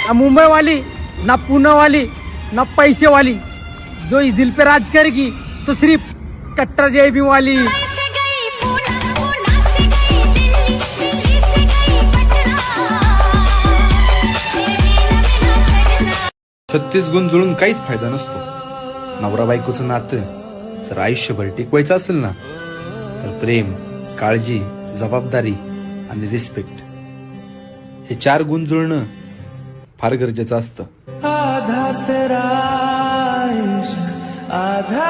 ना मुंबई वाली, ना पुणे वाली, ना पैसे वाली। जो इस दिल पे राज करेगी तो सिर्फ कट्टर जेबी वाली। छत्तीस गुण जुळून काहीच फायदा नसतो। नवरा बायकोचं नातं जर आयुष्यभर टिकवायचं असेल ना, तर प्रेम, काळजी, जबाबदारी आणि रिस्पेक्ट हे 4 गुण जुळणं फार गरजेचं असतं। आधा तेरा इश्क, आधा